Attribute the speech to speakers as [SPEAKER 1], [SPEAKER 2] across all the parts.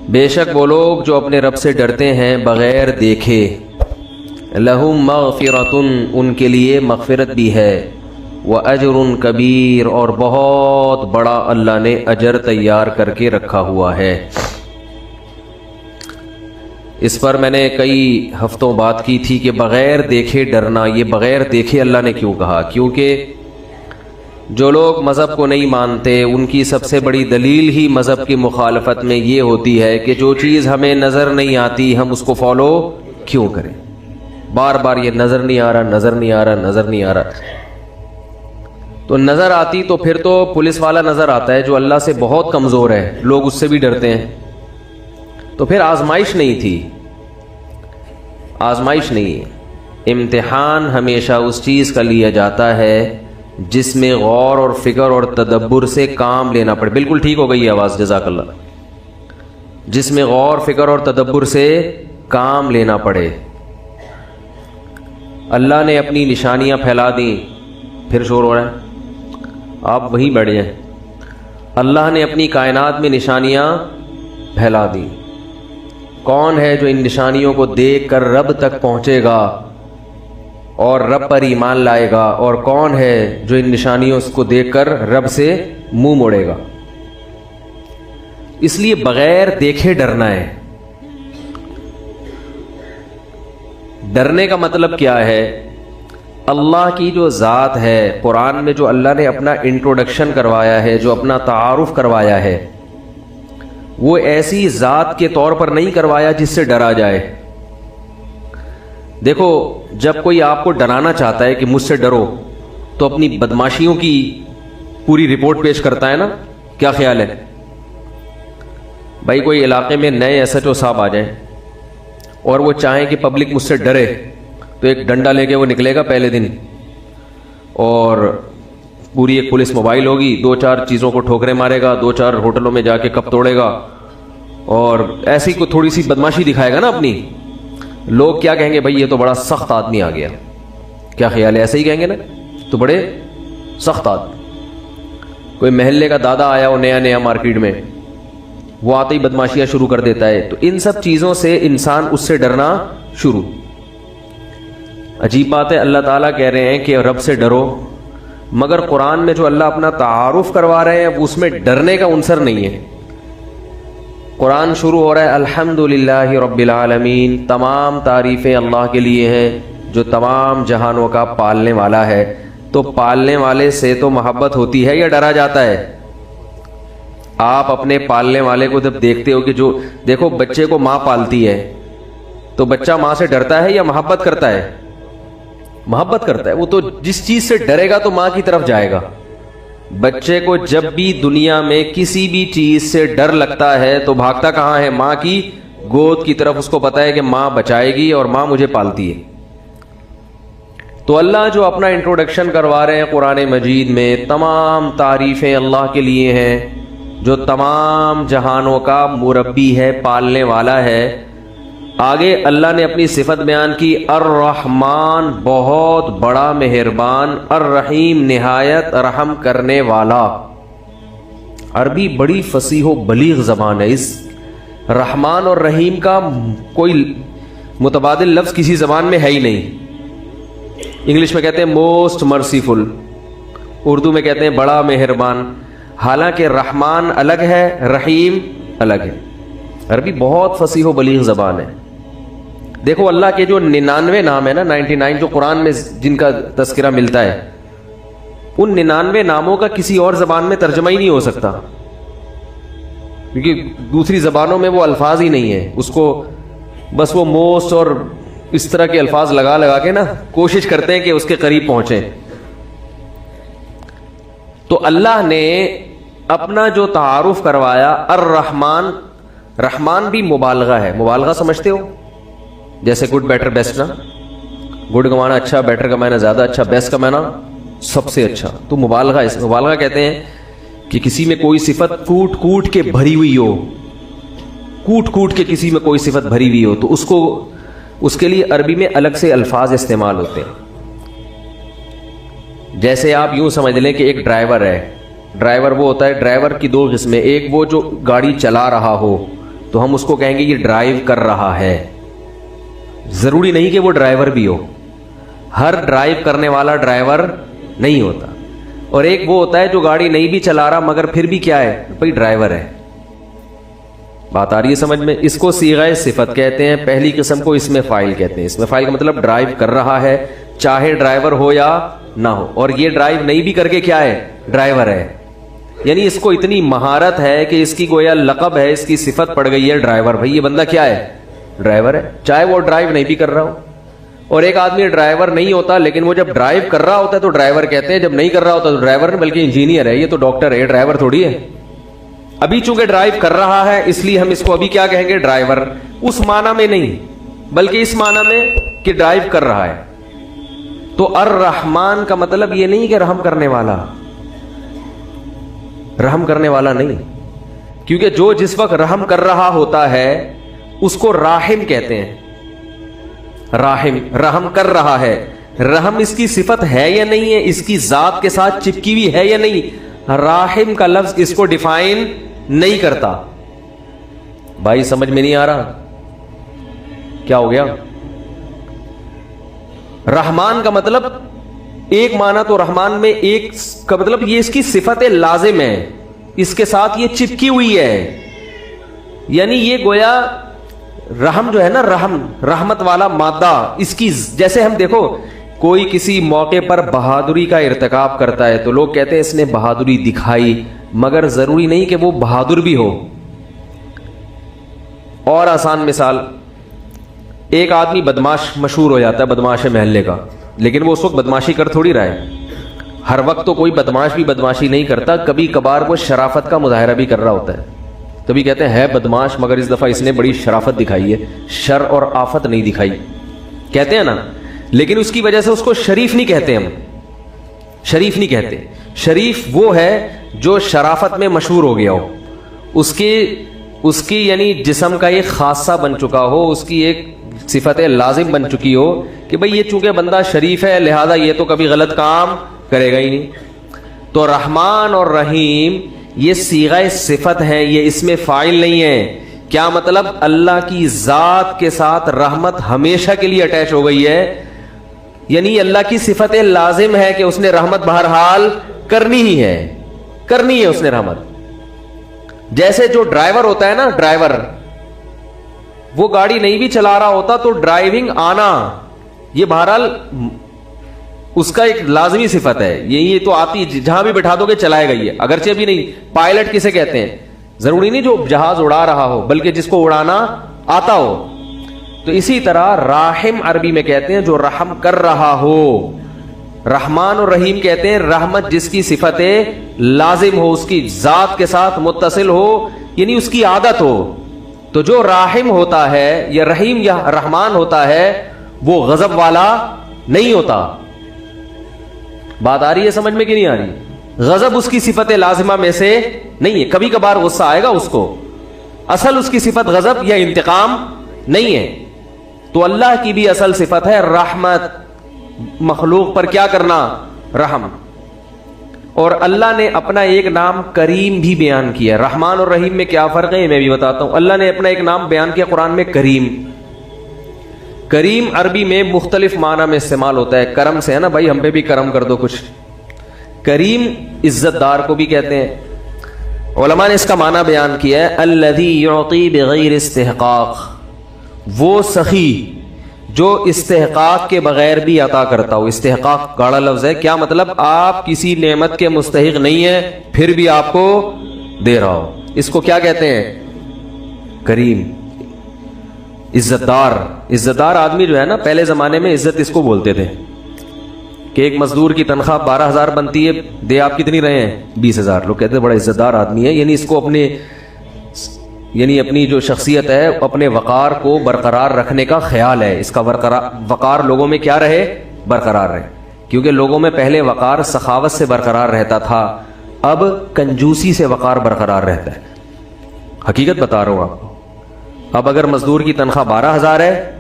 [SPEAKER 1] بے شک وہ لوگ جو اپنے رب سے ڈرتے ہیں بغیر دیکھے، لہم مغفرۃ، ان کے لیے مغفرت بھی ہے، وَأَجْرٌ کبیر، اور بہت بڑا اللہ نے اجر تیار کر کے رکھا ہوا ہے۔ اس پر میں نے کئی ہفتوں بات کی تھی کہ بغیر دیکھے ڈرنا، یہ بغیر دیکھے اللہ نے کیوں کہا؟ کیونکہ جو لوگ مذہب کو نہیں مانتے ان کی سب سے بڑی دلیل ہی مذہب کی مخالفت میں یہ ہوتی ہے کہ جو چیز ہمیں نظر نہیں آتی ہم اس کو فالو کیوں کریں؟ بار بار یہ نظر نہیں آ رہا، نظر نہیں آ رہا، نظر نہیں آ رہا۔ تو نظر آتی تو پھر تو پولیس والا نظر آتا ہے جو اللہ سے بہت کمزور ہے، لوگ اس سے بھی ڈرتے ہیں۔ تو پھر آزمائش نہیں تھی، آزمائش نہیں ہے۔ امتحان ہمیشہ اس چیز کا لیا جاتا ہے جس میں غور اور فکر اور تدبر سے کام لینا پڑے۔ بالکل ٹھیک ہو گئی آواز، جزاک اللہ۔ جس میں غور فکر اور تدبر سے کام لینا پڑے۔ اللہ نے اپنی نشانیاں پھیلا دیں، پھر شور ہو رہا ہے، آپ وہیں بیٹھ جائیں۔ اللہ نے اپنی کائنات میں نشانیاں پھیلا دیں۔ کون ہے جو ان نشانیوں کو دیکھ کر رب تک پہنچے گا اور رب پر ایمان لائے گا، اور کون ہے جو ان نشانیوں کو دیکھ کر رب سے منہ موڑے گا؟ اس لیے بغیر دیکھے ڈرنا ہے۔ ڈرنے کا مطلب کیا ہے؟ اللہ کی جو ذات ہے، قرآن میں جو اللہ نے اپنا انٹروڈکشن کروایا ہے، جو اپنا تعارف کروایا ہے، وہ ایسی ذات کے طور پر نہیں کروایا جس سے ڈرا جائے۔ دیکھو، جب کوئی آپ کو ڈرانا چاہتا ہے کہ مجھ سے ڈرو تو اپنی بدماشیوں کی پوری رپورٹ پیش کرتا ہے نا، کیا خیال ہے؟ بھائی کوئی علاقے میں نئے ایس ایچ او صاحب آ جائیں اور وہ چاہیں کہ پبلک مجھ سے ڈرے تو ایک ڈنڈا لے کے وہ نکلے گا پہلے دن، اور پوری ایک پولیس موبائل ہوگی، 2-4 چیزوں کو ٹھوکریں مارے گا، 2-4 ہوٹلوں میں جا کے کپ توڑے گا، اور ایسی کو تھوڑی سی بدماشی دکھائے گا نا اپنی۔ لوگ کیا کہیں گے؟ بھائی یہ تو بڑا سخت آدمی آ گیا۔ کیا خیال ہے؟ ایسے ہی کہیں گے نا، تو بڑے سخت آدمی۔ کوئی محلے کا دادا آیا ہو نیا نیا مارکیٹ میں، وہ آتے ہی بدماشیاں شروع کر دیتا ہے، تو ان سب چیزوں سے انسان اس سے ڈرنا شروع۔ عجیب بات ہے، اللہ تعالیٰ کہہ رہے ہیں کہ رب سے ڈرو، مگر قرآن میں جو اللہ اپنا تعارف کروا رہے ہیں اس میں ڈرنے کا عنصر نہیں ہے۔ قرآن شروع ہو رہا ہے الحمدللہ رب العالمین، تمام تعریفیں اللہ کے لیے ہیں جو تمام جہانوں کا پالنے والا ہے۔ تو پالنے والے سے تو محبت ہوتی ہے یا ڈرا جاتا ہے؟ آپ اپنے پالنے والے کو جب دیکھتے ہو کہ جو دیکھو بچے کو ماں پالتی ہے تو بچہ ماں سے ڈرتا ہے یا محبت کرتا ہے؟ محبت کرتا ہے۔ وہ تو جس چیز سے ڈرے گا تو ماں کی طرف جائے گا۔ بچے کو جب بھی دنیا میں کسی بھی چیز سے ڈر لگتا ہے تو بھاگتا کہاں ہے؟ ماں کی گود کی طرف۔ اس کو پتا ہے کہ ماں بچائے گی اور ماں مجھے پالتی ہے۔ تو اللہ جو اپنا انٹروڈکشن کروا رہے ہیں قرآن مجید میں، تمام تعریفیں اللہ کے لیے ہیں جو تمام جہانوں کا مربی ہے، پالنے والا ہے۔ آگے اللہ نے اپنی صفت بیان کی، الرحمن، بہت بڑا مہربان، الرحیم، نہایت رحم کرنے والا۔ عربی بڑی فصیح و بلیغ زبان ہے۔ اس رحمان اور رحیم کا کوئی متبادل لفظ کسی زبان میں ہے ہی نہیں۔ انگلش میں کہتے ہیں موسٹ مرسیفل، اردو میں کہتے ہیں بڑا مہربان، حالانکہ رحمان الگ ہے، رحیم الگ ہے۔ عربی بہت فصیح و بلیغ زبان ہے۔ دیکھو اللہ کے جو 99 نام ہے نا، 99 جو قرآن میں جن کا تذکرہ ملتا ہے، ان 99 ناموں کا کسی اور زبان میں ترجمہ ہی نہیں ہو سکتا، کیونکہ دوسری زبانوں میں وہ الفاظ ہی نہیں ہیں۔ اس کو بس وہ موسٹ اور اس طرح کے الفاظ لگا لگا کے نا کوشش کرتے ہیں کہ اس کے قریب پہنچیں۔ تو اللہ نے اپنا جو تعارف کروایا الرحمن، رحمان بھی مبالغہ ہے۔ مبالغہ سمجھتے ہو؟ جیسے گڈ بیٹر بیسٹ نا، گڈ کا معنی اچھا، بیٹر کا معنی زیادہ اچھا، بیسٹ کا معنی سب سے اچھا۔ تو مبالغہ، اس مبالغہ کہتے ہیں کہ کسی میں کوئی صفت کوٹ کوٹ کے بھری ہوئی ہو، کوٹ کوٹ کے کسی میں کوئی صفت بھری ہوئی ہو، تو اس کے لیے عربی میں الگ سے الفاظ استعمال ہوتے ہیں۔ جیسے آپ یوں سمجھ لیں کہ ایک ڈرائیور ہے۔ ڈرائیور وہ ہوتا ہے، ڈرائیور کی 2 قسمیں، ایک وہ جو گاڑی چلا رہا ہو، تو ہم اس کو کہیں گے یہ ڈرائیو کر رہا ہے. ضروری نہیں کہ وہ ڈرائیور بھی ہو, ہر ڈرائیو کرنے والا ڈرائیور نہیں ہوتا. اور ایک وہ ہوتا ہے جو گاڑی نہیں بھی چلا رہا مگر پھر بھی کیا ہے بھائی ڈرائیور ہے. بات آ رہی ہے سمجھ میں؟ اس کو صیغہ صفت کہتے ہیں. پہلی قسم کو اس میں فاعل کہتے ہیں. اس میں فاعل کا مطلب ڈرائیو کر رہا ہے, چاہے ڈرائیور ہو یا نہ ہو. اور یہ ڈرائیو نہیں بھی کر کے کیا ہے ڈرائیور ہے. یعنی اس کو اتنی مہارت ہے کہ اس کی گویا لقب ہے, اس کی صفت پڑ گئی ہے ڈرائیور. بھائی یہ بندہ کیا ہے ڈرائیور ہے, چاہے وہ ڈرائیو نہیں بھی کر رہا ہو. اور ایک آدمی ڈرائیور نہیں ہوتا لیکن وہ جب ڈرائیو کر رہا ہوتا ہے تو ڈرائیور کہتے ہیں, جب نہیں کر رہا ہوتا تو ڈرائیور نہیں بلکہ انجینئر ہے, یہ تو ڈاکٹر ہے, یہ ڈرائیور تھوڑی ہے. ابھی چونکہ ڈرائیو کر رہا ہے اس لیے ہم اس کو ابھی کیا کہیں گے ڈرائیور. اس معنی میں نہیں بلکہ اس معنی میں کہ ڈرائیو کر رہا ہے. تو الرحمن کا مطلب یہ نہیں کہ رحم کرنے والا, رحم کرنے والا نہیں, کیونکہ جو جس وقت رحم کر رہا ہوتا ہے اس کو راحم کہتے ہیں. راحم رحم کر رہا ہے. رحم اس کی صفت ہے یا نہیں ہے, اس کی ذات کے ساتھ چپکی ہوئی ہے یا نہیں, راحم کا لفظ اس کو ڈیفائن نہیں کرتا. بھائی سمجھ میں نہیں آ رہا کیا ہو گیا؟ رحمان کا مطلب ایک معنی تو رحمان میں ایک کا مطلب یہ اس کی صفت لازم ہے, اس کے ساتھ یہ چپکی ہوئی ہے. یعنی یہ گویا رحم جو ہے نا, رحم رحمت والا مادہ, اس کی جیسے ہم دیکھو کوئی کسی موقع پر بہادری کا ارتکاب کرتا ہے تو لوگ کہتے ہیں اس نے بہادری دکھائی, مگر ضروری نہیں کہ وہ بہادر بھی ہو. اور آسان مثال, ایک آدمی بدماش مشہور ہو جاتا ہے, بدماش ہے محلے کا, لیکن وہ اس وقت بدماشی کر تھوڑی رہا ہے. ہر وقت تو کوئی بدماش بھی بدماشی نہیں کرتا, کبھی کبھار وہ شرافت کا مظاہرہ بھی کر رہا ہوتا ہے. کبھی کہتے ہیں ہے بدماش مگر اس دفعہ اس نے بڑی شرافت دکھائی ہے, شر اور آفت نہیں دکھائی, کہتے ہیں نا. لیکن اس کی وجہ سے اس کو شریف نہیں کہتے, ہم شریف نہیں کہتے. شریف وہ ہے جو شرافت میں مشہور ہو گیا ہو, اس کی یعنی جسم کا ایک خاصہ بن چکا ہو, اس کی ایک صفت لازم بن چکی ہو کہ بھئی یہ چونکہ بندہ شریف ہے لہذا یہ تو کبھی غلط کام کرے گا ہی نہیں. تو رحمان اور رحیم یہ صیغہ صفت ہے, یہ اس میں فاعل نہیں ہے. کیا مطلب؟ اللہ کی ذات کے ساتھ رحمت ہمیشہ کے لیے اٹیچ ہو گئی ہے, یعنی اللہ کی صفت لازم ہے کہ اس نے رحمت بہرحال کرنی ہی ہے, کرنی ہے اس نے رحمت. جیسے جو ڈرائیور ہوتا ہے نا, ڈرائیور وہ گاڑی نہیں بھی چلا رہا ہوتا تو ڈرائیونگ آنا یہ بہرحال اس کا ایک لازمی صفت ہے. یہ تو آتی جہاں بھی بٹھا دو گے چلائے گا یہ, اگرچہ بھی نہیں. پائلٹ کسے کہتے ہیں؟ ضروری نہیں جو جہاز اڑا رہا ہو بلکہ جس کو اڑانا آتا ہو. تو اسی طرح راحم عربی میں کہتے ہیں جو رحم کر رہا ہو. رحمان اور رحیم کہتے ہیں رحمت جس کی صفت لازم ہو, اس کی ذات کے ساتھ متصل ہو, یعنی اس کی عادت ہو. تو جو راحم ہوتا ہے یا رحیم یا رحمان ہوتا ہے وہ غضب والا نہیں ہوتا. بات آ رہی ہے سمجھ میں کہ نہیں آ رہی؟ غضب اس کی صفت لازمہ میں سے نہیں ہے. کبھی کبھار غصہ آئے گا اس کو, اصل اس کی صفت غضب یا انتقام نہیں ہے. تو اللہ کی بھی اصل صفت ہے رحمت, مخلوق پر کیا کرنا, رحم. اور اللہ نے اپنا ایک نام کریم بھی بیان کیا. رحمان اور رحیم میں کیا فرق ہے میں بھی بتاتا ہوں. اللہ نے اپنا ایک نام بیان کیا قرآن میں, کریم. کریم عربی میں مختلف معنی میں استعمال ہوتا ہے. کرم سے ہے نا بھائی, ہم پہ بھی کرم کر دو کچھ. کریم عزت دار کو بھی کہتے ہیں. علماء نے اس کا معنی بیان کیا ہے الذی یعطی بغیر استحقاق, وہ سخی جو استحقاق کے بغیر بھی عطا کرتا ہو. استحقاق گاڑا لفظ ہے. کیا مطلب؟ آپ کسی نعمت کے مستحق نہیں ہیں پھر بھی آپ کو دے رہا ہو. اس کو کیا کہتے ہیں؟ کریم. عزت دار. عزت دار آدمی جو ہے نا, پہلے زمانے میں عزت اس کو بولتے تھے کہ ایک مزدور کی تنخواہ 12,000 بنتی ہے, دے آپ کتنی رہے ہیں 20,000. لوگ کہتے ہیں بڑا عزت دار آدمی ہے, یعنی اس کو اپنی جو شخصیت ہے اپنے وقار کو برقرار رکھنے کا خیال ہے. اس کا وقار لوگوں میں کیا رہے, برقرار رہے. کیونکہ لوگوں میں پہلے وقار سخاوت سے برقرار رہتا تھا, اب کنجوسی سے وقار برقرار رہتا ہے. حقیقت بتا رہا ہوں آپ کو. اب اگر مزدور کی تنخواہ 12,000 ہے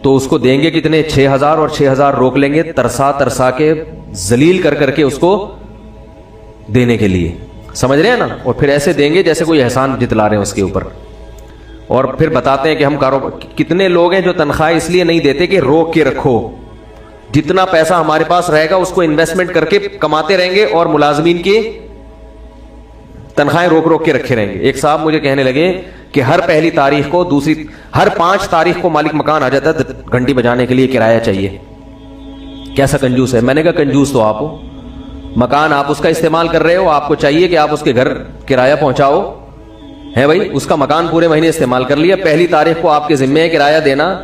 [SPEAKER 1] تو اس کو دیں گے کتنے, 6,000, اور 6,000 روک لیں گے ترسا ترسا کے, ذلیل کر کر کے اس کو دینے کے لیے. سمجھ رہے ہیں نا؟ اور پھر ایسے دیں گے جیسے کوئی احسان جتلا رہے ہیں اس کے اوپر. اور پھر بتاتے ہیں کہ ہم کاروبار. کتنے لوگ ہیں جو تنخواہ اس لیے نہیں دیتے کہ روک کے رکھو, جتنا پیسہ ہمارے پاس رہے گا اس کو انویسٹمنٹ کر کے کماتے رہیں گے اور ملازمین کی تنخواہیں روک روک کے رکھے رہیں گے. ایک صاحب مجھے کہنے لگے کہ ہر پہلی تاریخ کو ہر 5 تاریخ کو مالک مکان آ جاتا ہے گھنٹی بجانے کے لیے کرایہ چاہیے. کیسا کنجوس ہے. میں نے کہا کنجوس تو آپ ہو, مکان آپ اس کا استعمال کر رہے ہو, آپ کو چاہیے کہ آپ اس کے گھر کرایہ پہنچاؤ ہے بھائی. اس کا مکان پورے مہینے استعمال کر لیا, پہلی تاریخ کو آپ کے ذمے ہے کرایہ دینا,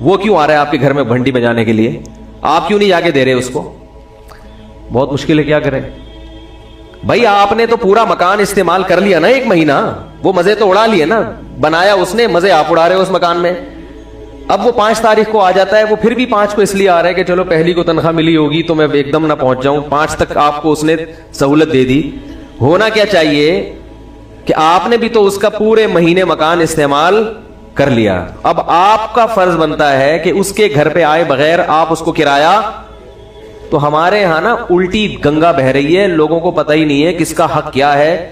[SPEAKER 1] وہ کیوں آ رہا ہے آپ کے گھر میں گھنٹی بجانے کے لیے؟ آپ کیوں نہیں جا کے دے رہے اس کو؟ بہت مشکل ہے, کیا کریں بھائی. آپ نے تو پورا مکان استعمال کر لیا نا, 1 مہینہ وہ مزے تو اڑا لیے نا, بنایا اس نے, مزے آپ اڑا رہے ہو اس مکان میں. اب وہ 5 تاریخ کو آ جاتا ہے, وہ پھر بھی 5 کو اس لیے آ رہا ہے کہ چلو پہلی کو تنخواہ ملی ہوگی تو میں ایک دم نہ پہنچ جاؤں. 5 تک آپ کو اس نے سہولت دے دی. ہونا کیا چاہیے کہ آپ نے بھی تو اس کا پورے مہینے مکان استعمال کر لیا. اب آپ کا فرض بنتا ہے کہ اس کے گھر پہ آئے بغیر آپ اس کو کرایہ. تو ہمارے یہاں نا الٹی گنگا بہ رہی ہے, لوگوں کو پتہ ہی نہیں ہے کس کا حق کیا ہے.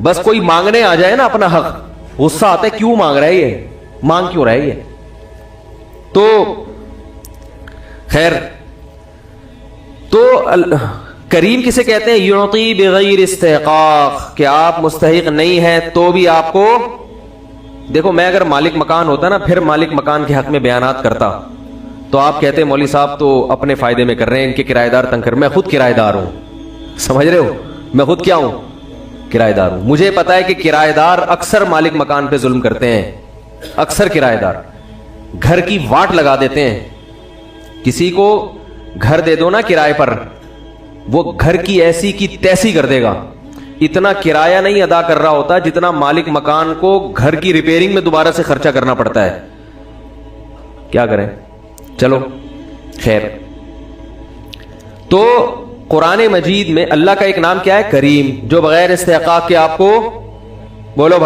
[SPEAKER 1] بس کوئی مانگنے آ جائے نا اپنا حق, غصہ آتا ہے کیوں مانگ رہا ہے, یہ مانگ کیوں رہا ہے یہ. تو خیر, تو کریم کسے کہتے ہیں؟ یعطی بغیر استحقاق, کہ آپ مستحق نہیں ہیں تو بھی آپ کو. دیکھو میں اگر مالک مکان ہوتا نا, پھر مالک مکان کے حق میں بیانات کرتا تو آپ کہتے مولوی صاحب تو اپنے فائدے میں کر رہے ہیں, ان کے کرایہ دار تنگ کر. میں خود کرایہ دار ہوں, سمجھ رہے ہو, میں خود کیا ہوں, کرایہ دار ہوں. مجھے پتا ہے کہ کرایہ دار اکثر مالک مکان پہ ظلم کرتے ہیں. اکثر کرایہ دار گھر کی واٹ لگا دیتے ہیں. کسی کو گھر دے دو نا کرائے پر, وہ گھر کی ایسی کی تیسی کر دے گا. اتنا کرایہ نہیں ادا کر رہا ہوتا جتنا مالک مکان کو گھر کی ریپیئرنگ میں دوبارہ سے خرچہ کرنا پڑتا ہے. کیا کریں, چلو خیر. تو قرآن مجید میں اللہ کا ایک نام کیا ہے؟ کریم, جو بغیر استحقاق کے آپ کو. بولو بھائی.